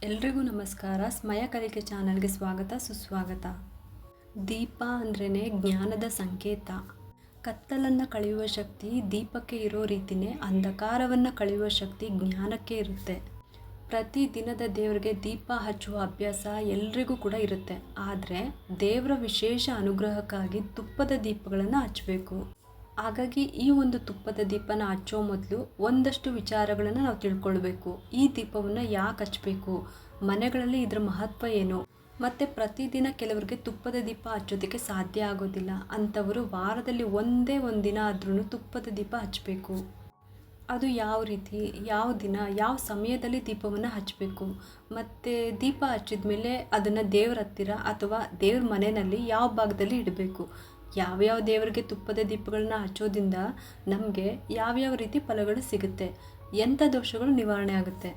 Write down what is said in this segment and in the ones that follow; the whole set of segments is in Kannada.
ಎಲ್ರಿಗೂ ನಮಸ್ಕಾರ. ಸ್ಮಯ ಕಲಿಕೆ ಚಾನಲ್ಗೆ ಸ್ವಾಗತ ಸುಸ್ವಾಗತ. ದೀಪ ಅಂದ್ರೇ ಜ್ಞಾನದ ಸಂಕೇತ. ಕತ್ತಲನ್ನು ಕಳೆಯುವ ಶಕ್ತಿ ದೀಪಕ್ಕೆ ಇರೋ ರೀತಿಯೇ ಅಂಧಕಾರವನ್ನು ಕಳೆಯುವ ಶಕ್ತಿ ಜ್ಞಾನಕ್ಕೆ ಇರುತ್ತೆ. ಪ್ರತಿ ದಿನದ ದೇವರಿಗೆ ದೀಪ ಹಚ್ಚುವ ಅಭ್ಯಾಸ ಎಲ್ರಿಗೂ ಕೂಡ ಇರುತ್ತೆ. ಆದರೆ ದೇವರ ವಿಶೇಷ ಅನುಗ್ರಹಕ್ಕಾಗಿ ತುಪ್ಪದ ದೀಪಗಳನ್ನು ಹಚ್ಚಬೇಕು. ಹಾಗಾಗಿ ಈ ಒಂದು ತುಪ್ಪದ ದೀಪನ ಹಚ್ಚೋ ಮೊದಲು ಒಂದಷ್ಟು ವಿಚಾರಗಳನ್ನು ನಾವು ತಿಳ್ಕೊಳ್ಬೇಕು. ಈ ದೀಪವನ್ನು ಯಾಕೆ ಹಚ್ಚಬೇಕು, ಮನೆಗಳಲ್ಲಿ ಇದರ ಮಹತ್ವ ಏನು, ಮತ್ತು ಪ್ರತಿದಿನ ಕೆಲವರಿಗೆ ತುಪ್ಪದ ದೀಪ ಹಚ್ಚೋದಕ್ಕೆ ಸಾಧ್ಯ ಆಗೋದಿಲ್ಲ ಅಂಥವರು ವಾರದಲ್ಲಿ ಒಂದೇ ಒಂದು ದಿನ ಆದ್ರೂ ತುಪ್ಪದ ದೀಪ ಹಚ್ಚಬೇಕು. ಅದು ಯಾವ ರೀತಿ, ಯಾವ ದಿನ, ಯಾವ ಸಮಯದಲ್ಲಿ ದೀಪವನ್ನು ಹಚ್ಚಬೇಕು, ಮತ್ತು ದೀಪ ಹಚ್ಚಿದ ಮೇಲೆ ಅದನ್ನು ದೇವರ ಹತ್ತಿರ ಅಥವಾ ದೇವ್ರ ಮನೆಯಲ್ಲಿ ಯಾವ ಭಾಗದಲ್ಲಿ ಇಡಬೇಕು, ಯಾವ್ಯಾವ ದೇವರಿಗೆ ತುಪ್ಪದ ದೀಪಗಳನ್ನ ಹಚ್ಚೋದ್ರಿಂದ ನಮಗೆ ಯಾವ್ಯಾವ ರೀತಿ ಫಲಗಳು ಸಿಗುತ್ತೆ, ಎಂಥ ದೋಷಗಳು ನಿವಾರಣೆ ಆಗುತ್ತೆ.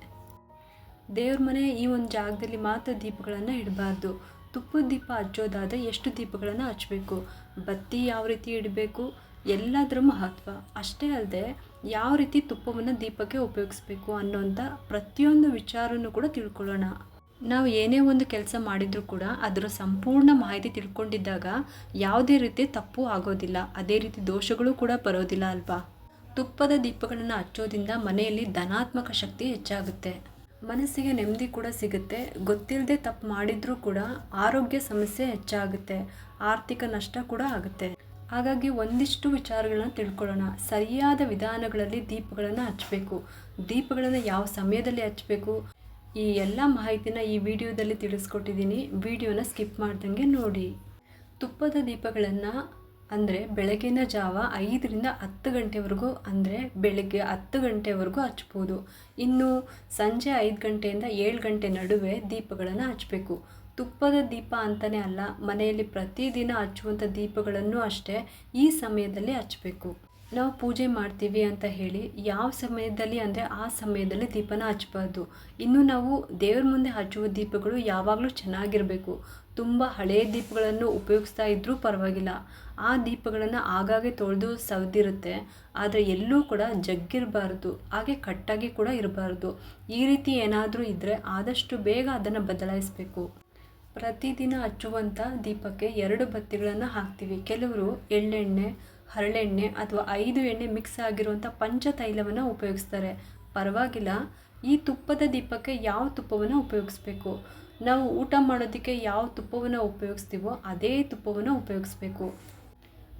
ದೇವ್ರ ಮನೆ ಈ ಒಂದು ಜಾಗದಲ್ಲಿ ಮಾತ್ರ ದೀಪಗಳನ್ನು ಇಡಬಾರ್ದು. ತುಪ್ಪದ ದೀಪ ಹಚ್ಚೋದಾದರೆ ಎಷ್ಟು ದೀಪಗಳನ್ನು ಹಚ್ಚಬೇಕು, ಬತ್ತಿ ಯಾವ ರೀತಿ ಇಡಬೇಕು, ಎಲ್ಲದರ ಮಹತ್ವ ಅಷ್ಟೇ ಅಲ್ಲದೆ ಯಾವ ರೀತಿ ತುಪ್ಪವನ್ನು ದೀಪಕ್ಕೆ ಉಪಯೋಗಿಸ್ಬೇಕು ಅನ್ನೋಂಥ ಪ್ರತಿಯೊಂದು ವಿಚಾರನೂ ಕೂಡ ತಿಳ್ಕೊಳ್ಳೋಣ. ನಾವು ಏನೇ ಒಂದು ಕೆಲಸ ಮಾಡಿದರೂ ಕೂಡ ಅದರ ಸಂಪೂರ್ಣ ಮಾಹಿತಿ ತಿಳ್ಕೊಂಡಿದ್ದಾಗ ಯಾವುದೇ ರೀತಿ ತಪ್ಪು ಆಗೋದಿಲ್ಲ, ಅದೇ ರೀತಿ ದೋಷಗಳು ಕೂಡ ಬರೋದಿಲ್ಲ ಅಲ್ವಾ. ತುಪ್ಪದ ದೀಪಗಳನ್ನು ಹಚ್ಚೋದ್ರಿಂದ ಮನೆಯಲ್ಲಿ ಧನಾತ್ಮಕ ಶಕ್ತಿ ಹೆಚ್ಚಾಗುತ್ತೆ, ಮನಸ್ಸಿಗೆ ನೆಮ್ಮದಿ ಕೂಡ ಸಿಗುತ್ತೆ. ಗೊತ್ತಿಲ್ಲದೆ ತಪ್ಪು ಮಾಡಿದರೂ ಕೂಡ ಆರೋಗ್ಯ ಸಮಸ್ಯೆ ಹೆಚ್ಚಾಗುತ್ತೆ, ಆರ್ಥಿಕ ನಷ್ಟ ಕೂಡ ಆಗುತ್ತೆ. ಹಾಗಾಗಿ ಒಂದಿಷ್ಟು ವಿಚಾರಗಳನ್ನ ತಿಳ್ಕೊಳ್ಳೋಣ. ಸರಿಯಾದ ವಿಧಾನಗಳಲ್ಲಿ ದೀಪಗಳನ್ನು ಹಚ್ಚಬೇಕು, ದೀಪಗಳನ್ನು ಯಾವ ಸಮಯದಲ್ಲಿ ಹಚ್ಚಬೇಕು, ಈ ಎಲ್ಲ ಮಾಹಿತಿನ ಈ ವಿಡಿಯೋದಲ್ಲಿ ತಿಳಿಸ್ಕೊಟ್ಟಿದ್ದೀನಿ. ವಿಡಿಯೋನ ಸ್ಕಿಪ್ ಮಾಡ್ದಂಗೆ ನೋಡಿ. ತುಪ್ಪದ ದೀಪಗಳನ್ನು ಅಂದರೆ ಬೆಳಗಿನ ಜಾವ 5ರಿಂದ 10 ಗಂಟೆವರೆಗೂ, ಅಂದರೆ ಬೆಳಗ್ಗೆ 10 ಗಂಟೆವರೆಗೂ ಹಚ್ಬೋದು. ಇನ್ನು ಸಂಜೆ 5 ಗಂಟೆಯಿಂದ 7 ಗಂಟೆ ನಡುವೆ ದೀಪಗಳನ್ನು ಹಚ್ಚಬೇಕು. ತುಪ್ಪದ ದೀಪ ಅಂತಲೇ ಅಲ್ಲ, ಮನೆಯಲ್ಲಿ ಪ್ರತಿದಿನ ಹಚ್ಚುವಂಥ ದೀಪಗಳನ್ನು ಅಷ್ಟೇ ಈ ಸಮಯದಲ್ಲಿ ಹಚ್ಚಬೇಕು. ನಾವು ಪೂಜೆ ಮಾಡ್ತೀವಿ ಅಂತ ಹೇಳಿ ಯಾವ ಸಮಯದಲ್ಲಿ ಅಂದರೆ ಆ ಸಮಯದಲ್ಲಿ ದೀಪನ ಹಚ್ಚಬಾರ್ದು. ಇನ್ನು ನಾವು ದೇವ್ರ ಮುಂದೆ ಹಚ್ಚುವ ದೀಪಗಳು ಯಾವಾಗಲೂ ಚೆನ್ನಾಗಿರಬೇಕು. ತುಂಬ ಹಳೆಯ ದೀಪಗಳನ್ನು ಉಪಯೋಗಿಸ್ತಾ ಇದ್ದರೂ ಪರವಾಗಿಲ್ಲ, ಆ ದೀಪಗಳನ್ನು ಆಗಾಗ್ಗೆ ತೊಳೆದು ಸವದಿರುತ್ತೆ, ಆದರೆ ಎಲ್ಲೂ ಕೂಡ ಜಗ್ಗಿರಬಾರ್ದು, ಹಾಗೆ ಕಟ್ಟಾಗಿ ಕೂಡ ಇರಬಾರ್ದು. ಈ ರೀತಿ ಏನಾದರೂ ಇದ್ದರೆ ಆದಷ್ಟು ಬೇಗ ಅದನ್ನು ಬದಲಾಯಿಸಬೇಕು. ಪ್ರತಿದಿನ ಹಚ್ಚುವಂಥ ದೀಪಕ್ಕೆ 2 ಬತ್ತಿಗಳನ್ನು ಹಾಕ್ತೀವಿ. ಕೆಲವರು ಎಳ್ಳೆಣ್ಣೆ, ಹರಳೆಣ್ಣೆ ಅಥವಾ 5 ಎಣ್ಣೆ ಮಿಕ್ಸ್ ಆಗಿರುವಂಥ ಪಂಚತೈಲವನ್ನು ಉಪಯೋಗಿಸ್ತಾರೆ. ಪರವಾಗಿಲ್ಲ, ಈ ತುಪ್ಪದ ದೀಪಕ್ಕೆ ಯಾವ ತುಪ್ಪವನ್ನು ಉಪಯೋಗಿಸ್ಬೇಕು, ನಾವು ಊಟ ಮಾಡೋದಕ್ಕೆ ಯಾವ ತುಪ್ಪವನ್ನು ಉಪಯೋಗಿಸ್ತೀವೋ ಅದೇ ತುಪ್ಪವನ್ನು ಉಪಯೋಗಿಸ್ಬೇಕು.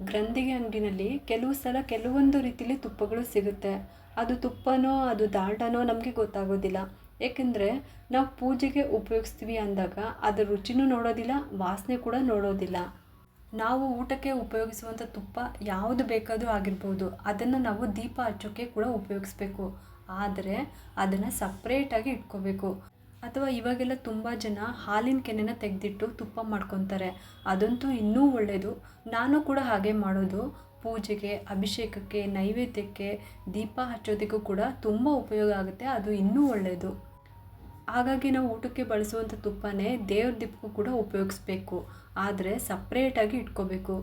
ಗ್ರಂಥಿಗೆ ಅಂಗಡಿನಲ್ಲಿ ಕೆಲವು ಸಲ ಕೆಲವೊಂದು ರೀತಿಯಲ್ಲಿ ತುಪ್ಪಗಳು ಸಿಗುತ್ತೆ. ಅದು ತುಪ್ಪನೋ ಅದು ದಾಲ್ಡನೋ ನಮಗೆ ಗೊತ್ತಾಗೋದಿಲ್ಲ. ಏಕೆಂದರೆ ನಾವು ಪೂಜೆಗೆ ಉಪಯೋಗಿಸ್ತೀವಿ ಅಂದಾಗ ಅದರ ರುಚಿನೂ ನೋಡೋದಿಲ್ಲ, ವಾಸನೆ ಕೂಡ ನೋಡೋದಿಲ್ಲ. ನಾವು ಊಟಕ್ಕೆ ಉಪಯೋಗಿಸುವಂಥ ತುಪ್ಪ ಯಾವುದು ಬೇಕಾದರೂ ಆಗಿರ್ಬೋದು, ಅದನ್ನು ನಾವು ದೀಪ ಹಚ್ಚೋಕ್ಕೆ ಕೂಡ ಉಪಯೋಗಿಸ್ಬೇಕು. ಆದರೆ ಅದನ್ನು ಸಪ್ರೇಟಾಗಿ ಇಟ್ಕೋಬೇಕು. ಅಥವಾ ಇವಾಗೆಲ್ಲ ತುಂಬ ಜನ ಹಾಲಿನ ಕೆನೆನ ತೆಗೆದಿಟ್ಟು ತುಪ್ಪ ಮಾಡ್ಕೊತಾರೆ, ಅದಂತೂ ಇನ್ನೂ ಒಳ್ಳೆಯದು. ನಾನು ಕೂಡ ಹಾಗೆ ಮಾಡೋದು. ಪೂಜೆಗೆ, ಅಭಿಷೇಕಕ್ಕೆ, ನೈವೇದ್ಯಕ್ಕೆ, ದೀಪ ಹಚ್ಚೋದಕ್ಕೂ ಕೂಡ ತುಂಬ ಉಪಯೋಗ ಆಗುತ್ತೆ, ಅದು ಇನ್ನೂ ಒಳ್ಳೆಯದು. ಹಾಗಾಗಿ ನಾವು ಊಟಕ್ಕೆ ಬಳಸುವಂಥ ತುಪ್ಪನೇ ದೇವ್ರ ದೀಪಕ್ಕೂ ಕೂಡ ಉಪಯೋಗಿಸ್ಬೇಕು, ಆದರೆ ಸಪ್ರೇಟಾಗಿ ಇಟ್ಕೋಬೇಕು.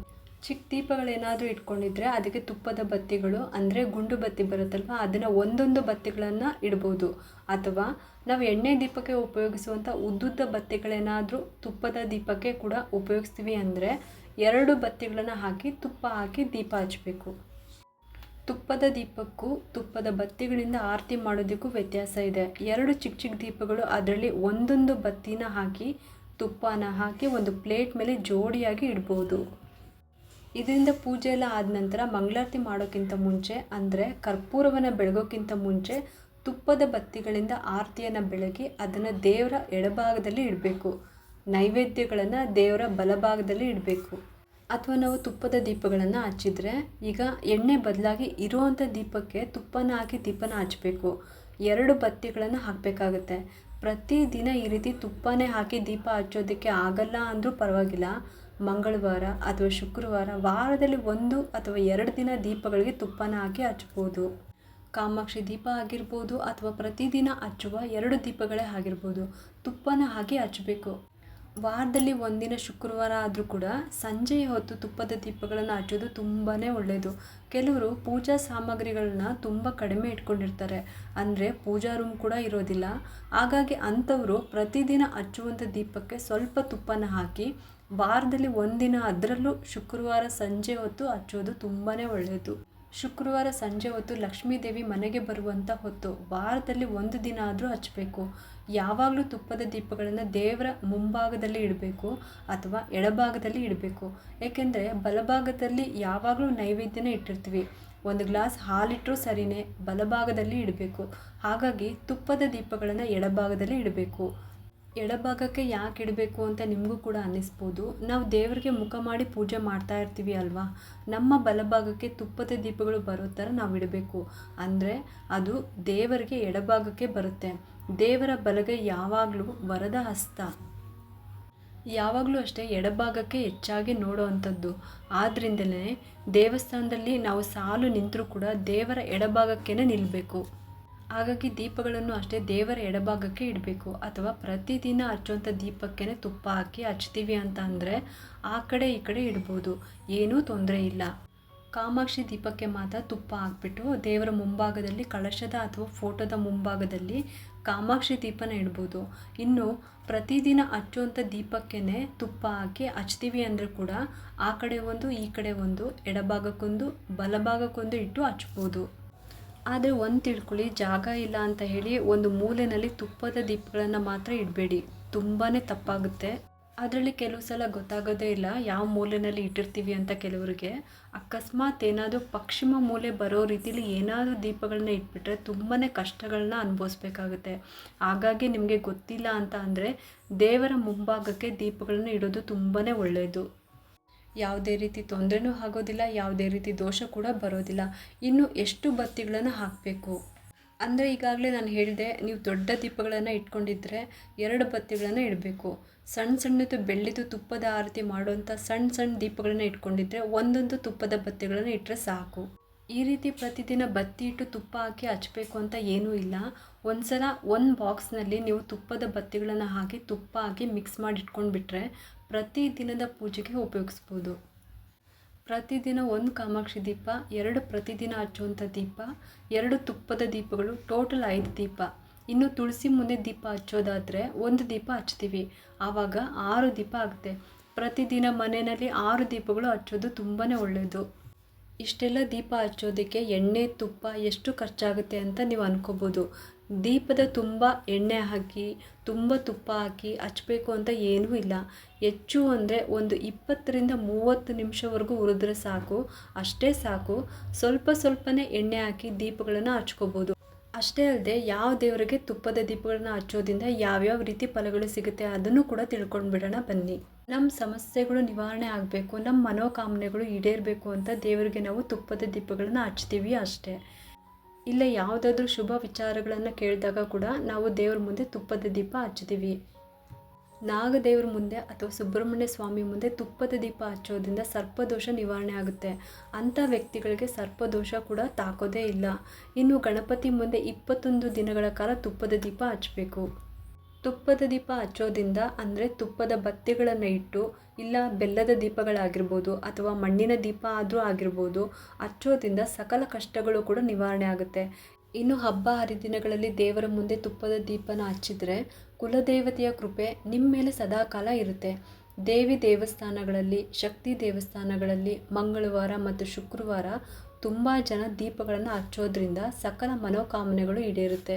ಚಿಕ್ಕ ದೀಪಗಳೇನಾದರೂ ಇಟ್ಕೊಂಡಿದ್ರೆ ಅದಕ್ಕೆ ತುಪ್ಪದ ಬತ್ತಿಗಳು ಅಂದರೆ ಗುಂಡು ಬತ್ತಿ ಬರುತ್ತಲ್ವ, ಅದನ್ನು ಒಂದೊಂದು ಬತ್ತಿಗಳನ್ನು ಇಡ್ಬೋದು. ಅಥವಾ ನಾವು ಎಣ್ಣೆ ದೀಪಕ್ಕೆ ಉಪಯೋಗಿಸುವಂಥ ಉದ್ದುದ್ದ ಬತ್ತಿಗಳೇನಾದರೂ ತುಪ್ಪದ ದೀಪಕ್ಕೆ ಕೂಡ ಉಪಯೋಗಿಸ್ತೀವಿ ಅಂದರೆ 2 ಬತ್ತಿಗಳನ್ನು ಹಾಕಿ ತುಪ್ಪ ಹಾಕಿ ದೀಪ ಹಚ್ಚಬೇಕು. ತುಪ್ಪದ ದೀಪಕ್ಕೂ ತುಪ್ಪದ ಬತ್ತಿಗಳಿಂದ ಆರತಿ ಮಾಡೋದಕ್ಕೂ ವ್ಯತ್ಯಾಸ ಇದೆ. 2 ಚಿಕ್ಕ ಚಿಕ್ಕ ದೀಪಗಳು, ಅದರಲ್ಲಿ ಒಂದೊಂದು ಬತ್ತಿನ ಹಾಕಿ ತುಪ್ಪನ ಹಾಕಿ ಒಂದು ಪ್ಲೇಟ್ ಮೇಲೆ ಜೋಡಿಯಾಗಿ ಇಡ್ಬೋದು. ಇದರಿಂದ ಪೂಜೆ ಎಲ್ಲ ಆದ ನಂತರ ಮಂಗಳಾರತಿ ಮಾಡೋಕ್ಕಿಂತ ಮುಂಚೆ ಅಂದರೆ ಕರ್ಪೂರವನ್ನು ಬೆಳಗೋಕ್ಕಿಂತ ಮುಂಚೆ ತುಪ್ಪದ ಬತ್ತಿಗಳಿಂದ ಆರತಿಯನ್ನು ಬೆಳಗಿ ಅದನ್ನು ದೇವರ ಎಡಭಾಗದಲ್ಲಿ ಇಡಬೇಕು. ನೈವೇದ್ಯಗಳನ್ನು ದೇವರ ಬಲಭಾಗದಲ್ಲಿ ಇಡಬೇಕು. ಅಥವಾ ನಾವು ತುಪ್ಪದ ದೀಪಗಳನ್ನು ಹಚ್ಚಿದರೆ ಈಗ ಎಣ್ಣೆ ಬದಲಾಗಿ ಇರುವಂಥ ದೀಪಕ್ಕೆ ತುಪ್ಪನ ಹಾಕಿ ದೀಪನ ಹಚ್ಚಬೇಕು. 2 ಬತ್ತಿಗಳನ್ನು ಹಾಕಬೇಕಾಗತ್ತೆ. ಪ್ರತಿದಿನ ಈ ರೀತಿ ತುಪ್ಪನೇ ಹಾಕಿ ದೀಪ ಹಚ್ಚೋದಕ್ಕೆ ಆಗಲ್ಲ ಅಂದರೂ ಪರವಾಗಿಲ್ಲ, ಮಂಗಳವಾರ ಅಥವಾ ಶುಕ್ರವಾರ ವಾರದಲ್ಲಿ 1 ಅಥವಾ 2 ದಿನ ದೀಪಗಳಿಗೆ ತುಪ್ಪನ ಹಾಕಿ ಹಚ್ಬೋದು. ಕಾಮಾಕ್ಷಿ ದೀಪ ಆಗಿರ್ಬೋದು ಅಥವಾ ಪ್ರತಿದಿನ ಹಚ್ಚುವ 2 ದೀಪಗಳೇ ಆಗಿರ್ಬೋದು, ತುಪ್ಪನ ಹಾಕಿ ಹಚ್ಚಬೇಕು. ವಾರದಲ್ಲಿ ಒಂದಿನ ಶುಕ್ರವಾರ ಆದರೂ ಕೂಡ ಸಂಜೆಯ ಹೊತ್ತು ತುಪ್ಪದ ದೀಪಗಳನ್ನು ಹಚ್ಚೋದು ತುಂಬಾ ಒಳ್ಳೆಯದು. ಕೆಲವರು ಪೂಜಾ ಸಾಮಗ್ರಿಗಳನ್ನ ತುಂಬ ಕಡಿಮೆ ಇಟ್ಕೊಂಡಿರ್ತಾರೆ, ಅಂದರೆ ಪೂಜಾ ರೂಮ್ ಕೂಡ ಇರೋದಿಲ್ಲ. ಹಾಗಾಗಿ ಅಂಥವರು ಪ್ರತಿದಿನ ಹಚ್ಚುವಂಥ ದೀಪಕ್ಕೆ ಸ್ವಲ್ಪ ತುಪ್ಪನ ಹಾಕಿ ವಾರದಲ್ಲಿ ಒಂದಿನ, ಅದರಲ್ಲೂ ಶುಕ್ರವಾರ ಸಂಜೆ ಹೊತ್ತು ಹಚ್ಚೋದು ತುಂಬಾ ಒಳ್ಳೆಯದು. ಶುಕ್ರವಾರ ಸಂಜೆ ಹೊತ್ತು ಲಕ್ಷ್ಮೀ ದೇವಿ ಮನೆಗೆ ಬರುವಂಥ ಹೊತ್ತು, ವಾರದಲ್ಲಿ ಒಂದು ದಿನ ಆದರೂ ಹಚ್ಚಬೇಕು. ಯಾವಾಗಲೂ ತುಪ್ಪದ ದೀಪಗಳನ್ನು ದೇವರ ಮುಂಭಾಗದಲ್ಲಿ ಇಡಬೇಕು ಅಥವಾ ಎಡಭಾಗದಲ್ಲಿ ಇಡಬೇಕು. ಏಕೆಂದರೆ ಬಲಭಾಗದಲ್ಲಿ ಯಾವಾಗಲೂ ನೈವೇದ್ಯನ ಇಟ್ಟಿರ್ತೀವಿ, ಒಂದು ಗ್ಲಾಸ್ ಹಾಲಿಟ್ಟರೂ ಸರಿಯೇ, ಬಲಭಾಗದಲ್ಲಿ ಇಡಬೇಕು. ಹಾಗಾಗಿ ತುಪ್ಪದ ದೀಪಗಳನ್ನು ಎಡಭಾಗದಲ್ಲಿ ಇಡಬೇಕು. ಎಡಭಾಗಕ್ಕೆ ಯಾಕೆ ಇಡಬೇಕು ಅಂತ ನಿಮಗೂ ಕೂಡ ಅನ್ನಿಸ್ಬೋದು. ನಾವು ದೇವರಿಗೆ ಮುಖ ಮಾಡಿ ಪೂಜೆ ಮಾಡ್ತಾ ಇರ್ತೀವಿ ಅಲ್ವಾ, ನಮ್ಮ ಬಲಭಾಗಕ್ಕೆ ತುಪ್ಪದ ದೀಪಗಳು ಬರೋ ಥರ ನಾವು ಇಡಬೇಕು. ಅಂದರೆ ಅದು ದೇವರಿಗೆ ಎಡಭಾಗಕ್ಕೆ ಬರುತ್ತೆ. ದೇವರ ಬಲಗೈ ಯಾವಾಗಲೂ ವರದ ಹಸ್ತ, ಯಾವಾಗಲೂ ಅಷ್ಟೇ ಎಡಭಾಗಕ್ಕೆ ಹೆಚ್ಚಾಗಿ ನೋಡೋ ಅಂಥದ್ದು. ಆದ್ದರಿಂದಲೇ ದೇವಸ್ಥಾನದಲ್ಲಿ ನಾವು ಸಾಲು ನಿಂತರೂ ಕೂಡ ದೇವರ ಎಡಭಾಗಕ್ಕೇ ನಿಲ್ಲಬೇಕು. ಹಾಗಾಗಿ ದೀಪಗಳನ್ನು ಅಷ್ಟೇ ದೇವರ ಎಡಭಾಗಕ್ಕೆ ಇಡಬೇಕು. ಅಥವಾ ಪ್ರತಿದಿನ ಹಚ್ಚುವಂಥ ದೀಪಕ್ಕೆ ತುಪ್ಪ ಹಾಕಿ ಹಚ್ತೀವಿ ಅಂತ ಅಂದರೆ ಆ ಕಡೆ ಈ ಕಡೆ ಇಡ್ಬೋದು, ಏನೂ ತೊಂದರೆ ಇಲ್ಲ. ಕಾಮಾಕ್ಷಿ ದೀಪಕ್ಕೆ ಮಾತ್ರ ತುಪ್ಪ ಹಾಕ್ಬಿಟ್ಟು ದೇವರ ಮುಂಭಾಗದಲ್ಲಿ ಕಳಶದ ಅಥವಾ ಫೋಟೋದ ಮುಂಭಾಗದಲ್ಲಿ ಕಾಮಾಕ್ಷಿ ದೀಪನ ಇಡ್ಬೋದು. ಇನ್ನು ಪ್ರತಿದಿನ ಹಚ್ಚುವಂಥ ದೀಪಕ್ಕೆ ತುಪ್ಪ ಹಾಕಿ ಹಚ್ತೀವಿ ಅಂದರೆ ಕೂಡ ಆ ಕಡೆ ಒಂದು ಈ ಕಡೆ ಒಂದು, ಎಡಭಾಗಕ್ಕೊಂದು ಬಲಭಾಗಕ್ಕೊಂದು ಇಟ್ಟು ಹಚ್ಬೋದು. ಆದರೆ ಒಂದು ತಿಳ್ಕೊಳ್ಳಿ, ಜಾಗ ಇಲ್ಲ ಅಂತ ಹೇಳಿ ಒಂದು ಮೂಲೆಯಲ್ಲಿ ತುಪ್ಪದ ದೀಪಗಳನ್ನು ಮಾತ್ರ ಇಡಬೇಡಿ, ತುಂಬಾ ತಪ್ಪಾಗುತ್ತೆ. ಅದರಲ್ಲಿ ಕೆಲವು ಸಲ ಗೊತ್ತಾಗೋದೇ ಇಲ್ಲ ಯಾವ ಮೂಲೆಯಲ್ಲಿ ಇಟ್ಟಿರ್ತೀವಿ ಅಂತ. ಕೆಲವರಿಗೆ ಅಕಸ್ಮಾತ್ ಏನಾದರೂ ಪಶ್ಚಿಮ ಮೂಲೆ ಬರೋ ರೀತಿಲಿ ಏನಾದರೂ ದೀಪಗಳನ್ನ ಇಟ್ಬಿಟ್ರೆ ತುಂಬಾ ಕಷ್ಟಗಳನ್ನ ಅನುಭವಿಸ್ಬೇಕಾಗುತ್ತೆ. ಹಾಗಾಗಿ ನಿಮಗೆ ಗೊತ್ತಿಲ್ಲ ಅಂತ ಅಂದರೆ ದೇವರ ಮುಂಭಾಗಕ್ಕೆ ದೀಪಗಳನ್ನ ಇಡೋದು ತುಂಬಾ ಒಳ್ಳೆಯದು. ಯಾವುದೇ ರೀತಿ ತೊಂದರೆನೂ ಆಗೋದಿಲ್ಲ, ಯಾವುದೇ ರೀತಿ ದೋಷ ಕೂಡ ಬರೋದಿಲ್ಲ. ಇನ್ನು ಎಷ್ಟು ಬತ್ತಿಗಳನ್ನು ಹಾಕಬೇಕು ಅಂದರೆ ಈಗಾಗಲೇ ನಾನು ಹೇಳಿದೆ, ನೀವು ದೊಡ್ಡ ದೀಪಗಳನ್ನು ಇಟ್ಕೊಂಡಿದ್ರೆ 2 ಬತ್ತಿಗಳನ್ನು ಇಡಬೇಕು. ಸಣ್ಣ ಸಣ್ಣದು ಬೆಳ್ಳಿದು ತುಪ್ಪದ ಆರತಿ ಮಾಡುವಂಥ ಸಣ್ಣ ಸಣ್ಣ ದೀಪಗಳನ್ನು ಇಟ್ಕೊಂಡಿದ್ರೆ ಒಂದೊಂದು ತುಪ್ಪದ ಬತ್ತಿಗಳನ್ನು ಇಟ್ಟರೆ ಸಾಕು. ಈ ರೀತಿ ಪ್ರತಿದಿನ ಬತ್ತಿ ಇಟ್ಟು ತುಪ್ಪ ಹಾಕಿ ಹಚ್ಚಬೇಕು ಅಂತ ಏನೂ ಇಲ್ಲ. ಒಂದ್ಸಲ ಒಂದು ಬಾಕ್ಸ್ನಲ್ಲಿ ನೀವು ತುಪ್ಪದ ಬತ್ತಿಗಳನ್ನು ಹಾಕಿ ತುಪ್ಪ ಹಾಕಿ ಮಿಕ್ಸ್ ಮಾಡಿ ಇಟ್ಕೊಂಡ್ಬಿಟ್ರೆ ಪ್ರತಿದಿನದ ಪೂಜೆಗೆ ಉಪಯೋಗಿಸ್ಬೋದು. ಪ್ರತಿದಿನ 1 ಕಾಮಾಕ್ಷಿ ದೀಪ, 2 ಪ್ರತಿದಿನ ಹಚ್ಚುವಂಥ ದೀಪ, 2 ತುಪ್ಪದ ದೀಪಗಳು, ಟೋಟಲ್ 5 ದೀಪ. ಇನ್ನು ತುಳಸಿ ಮುಂದೆ ದೀಪ ಹಚ್ಚೋದಾದರೆ 1 ದೀಪ ಹಚ್ತೀವಿ, ಆವಾಗ 6 ದೀಪ ಆಗುತ್ತೆ. ಪ್ರತಿದಿನ ಮನೆಯಲ್ಲಿ 6 ದೀಪಗಳು ಹಚ್ಚೋದು ತುಂಬಾ ಒಳ್ಳೆಯದು. ಇಷ್ಟೆಲ್ಲ ದೀಪ ಹಚ್ಚೋದಕ್ಕೆ ಎಣ್ಣೆ ತುಪ್ಪ ಎಷ್ಟು ಖರ್ಚಾಗುತ್ತೆ ಅಂತ ನೀವು ಅನ್ಕೋಬೋದು. ದೀಪದ ತುಂಬ ಎಣ್ಣೆ ಹಾಕಿ ತುಂಬ ತುಪ್ಪ ಹಾಕಿ ಹಚ್ಚಬೇಕು ಅಂತ ಏನೂ ಇಲ್ಲ. ಹೆಚ್ಚು ಅಂದರೆ ಒಂದು 20-30 ನಿಮಿಷವರೆಗೂ ಹುರಿದ್ರೆ ಸಾಕು, ಅಷ್ಟೇ ಸಾಕು. ಸ್ವಲ್ಪ ಸ್ವಲ್ಪನೇ ಎಣ್ಣೆ ಹಾಕಿ ದೀಪಗಳನ್ನು ಹಚ್ಕೋಬೋದು. ಅಷ್ಟೇ ಅಲ್ಲದೆ ಯಾವ ದೇವರಿಗೆ ತುಪ್ಪದ ದೀಪಗಳನ್ನ ಹಚ್ಚೋದ್ರಿಂದ ಯಾವ್ಯಾವ ರೀತಿ ಫಲಗಳು ಸಿಗುತ್ತೆ ಅದನ್ನು ಕೂಡ ತಿಳ್ಕೊಂಡು ಬಿಡೋಣ ಬನ್ನಿ. ನಮ್ಮ ಸಮಸ್ಯೆಗಳು ನಿವಾರಣೆ ಆಗಬೇಕು, ನಮ್ಮ ಮನೋಕಾಮನೆಗಳು ಈಡೇರಬೇಕು ಅಂತ ದೇವರಿಗೆ ನಾವು ತುಪ್ಪದ ದೀಪಗಳನ್ನು ಹಚ್ತೀವಿ ಅಷ್ಟೇ. ಇಲ್ಲ ಯಾವುದಾದ್ರೂ ಶುಭ ವಿಚಾರಗಳನ್ನು ಕೇಳಿದಾಗ ಕೂಡ ನಾವು ದೇವ್ರ ಮುಂದೆ ತುಪ್ಪದ ದೀಪ ಹಚ್ತೀವಿ. ನಾಗದೇವ್ರ ಮುಂದೆ ಅಥವಾ ಸುಬ್ರಹ್ಮಣ್ಯ ಸ್ವಾಮಿ ಮುಂದೆ ತುಪ್ಪದ ದೀಪ ಹಚ್ಚೋದ್ರಿಂದ ಸರ್ಪದೋಷ ನಿವಾರಣೆ ಆಗುತ್ತೆ. ಅಂಥ ವ್ಯಕ್ತಿಗಳಿಗೆ ಸರ್ಪದೋಷ ಕೂಡ ತಾಕೋದೇ ಇಲ್ಲ. ಇನ್ನು ಗಣಪತಿ ಮುಂದೆ 21 ದಿನಗಳ ಕಾಲ ತುಪ್ಪದ ದೀಪ ಹಚ್ಚಬೇಕು. ತುಪ್ಪದ ದೀಪ ಹಚ್ಚೋದ್ರಿಂದ ಅಂದರೆ ತುಪ್ಪದ ಬತ್ತಿಗಳನ್ನು ಇಟ್ಟು, ಇಲ್ಲ ಬೆಲ್ಲದ ದೀಪಗಳಾಗಿರ್ಬೋದು ಅಥವಾ ಮಣ್ಣಿನ ದೀಪ ಆದರೂ ಆಗಿರ್ಬೋದು, ಹಚ್ಚೋದ್ರಿಂದ ಸಕಲ ಕಷ್ಟಗಳು ಕೂಡ ನಿವಾರಣೆ ಆಗುತ್ತೆ. ಇನ್ನು ಹಬ್ಬ ಹರಿದಿನಗಳಲ್ಲಿ ದೇವರ ಮುಂದೆ ತುಪ್ಪದ ದೀಪನ ಹಚ್ಚಿದರೆ ಕುಲದೇವತೆಯ ಕೃಪೆ ನಿಮ್ಮ ಮೇಲೆ ಸದಾಕಾಲ ಇರುತ್ತೆ. ದೇವಿ ದೇವಸ್ಥಾನಗಳಲ್ಲಿ, ಶಕ್ತಿ ದೇವಸ್ಥಾನಗಳಲ್ಲಿ ಮಂಗಳವಾರ ಮತ್ತು ಶುಕ್ರವಾರ ತುಂಬ ಜನ ದೀಪಗಳನ್ನು ಹಚ್ಚೋದ್ರಿಂದ ಸಕಲ ಮನೋಕಾಮನೆಗಳು ಈಡೇರುತ್ತೆ.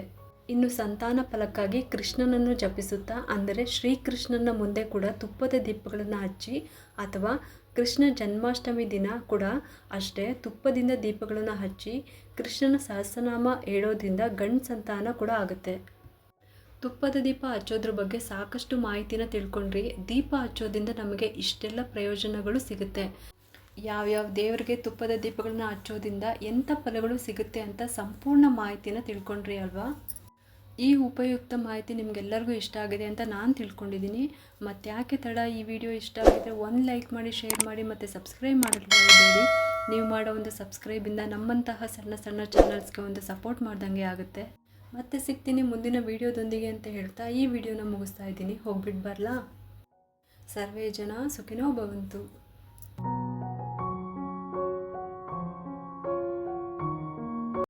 ಇನ್ನು ಸಂತಾನ ಫಲಕ್ಕಾಗಿ ಕೃಷ್ಣನನ್ನು ಜಪಿಸುತ್ತಾ, ಅಂದರೆ ಶ್ರೀಕೃಷ್ಣನ ಮುಂದೆ ಕೂಡ ತುಪ್ಪದ ದೀಪಗಳನ್ನು ಹಚ್ಚಿ, ಅಥವಾ ಕೃಷ್ಣ ಜನ್ಮಾಷ್ಟಮಿ ದಿನ ಕೂಡ ಅಷ್ಟೇ ತುಪ್ಪದಿಂದ ದೀಪಗಳನ್ನು ಹಚ್ಚಿ ಕೃಷ್ಣನ ಸಹಸ್ರನಾಮ ಹೇಳೋದ್ರಿಂದ ಗಂಡು ಸಂತಾನ ಕೂಡ ಆಗುತ್ತೆ. ತುಪ್ಪದ ದೀಪ ಹಚ್ಚೋದ್ರ ಬಗ್ಗೆ ಸಾಕಷ್ಟು ಮಾಹಿತಿನ ತಿಳ್ಕೊಂಡ್ರಿ. ದೀಪ ಹಚ್ಚೋದ್ರಿಂದ ನಮಗೆ ಇಷ್ಟೆಲ್ಲ ಪ್ರಯೋಜನಗಳು ಸಿಗುತ್ತೆ. ಯಾವ್ಯಾವ ದೇವರಿಗೆ ತುಪ್ಪದ ದೀಪಗಳನ್ನ ಹಚ್ಚೋದ್ರಿಂದ ಎಂಥ ಫಲಗಳು ಸಿಗುತ್ತೆ ಅಂತ ಸಂಪೂರ್ಣ ಮಾಹಿತಿನ ತಿಳ್ಕೊಂಡ್ರಿ ಅಲ್ವಾ. ಈ ಉಪಯುಕ್ತ ಮಾಹಿತಿ ನಿಮಗೆಲ್ಲರಿಗೂ ಇಷ್ಟ ಆಗಿದೆ ಅಂತ ನಾನು ತಿಳ್ಕೊಂಡಿದ್ದೀನಿ. ಮತ್ತು ಯಾಕೆ ತಡ, ಈ ವಿಡಿಯೋ ಇಷ್ಟ ಆಗಿದ್ರೆ ಒಂದು ಲೈಕ್ ಮಾಡಿ, ಶೇರ್ ಮಾಡಿ ಮತ್ತು ಸಬ್ಸ್ಕ್ರೈಬ್ ಮಾಡಲು ಮರಿಬೇಡಿ. ನೀವು ಮಾಡೋ ಒಂದು ಸಬ್ಸ್ಕ್ರೈಬಿಂದ ನಮ್ಮಂತಹ ಸಣ್ಣ ಸಣ್ಣ ಚಾನಲ್ಸ್ಗೆ ಒಂದು ಸಪೋರ್ಟ್ ಮಾಡ್ದಂಗೆ ಆಗುತ್ತೆ. ಮತ್ತೆ ಸಿಗ್ತೀನಿ ಮುಂದಿನ ವಿಡಿಯೋದೊಂದಿಗೆ ಅಂತ ಹೇಳ್ತಾ ಈ ವಿಡಿಯೋನ ಮುಗಿಸ್ತಾ ಇದ್ದೀನಿ. ಹೋಗ್ಬಿಟ್ಟು ಬರಲಾ. ಸರ್ವೇ ಜನ ಸುಖಿನೋ ಭವಂತು.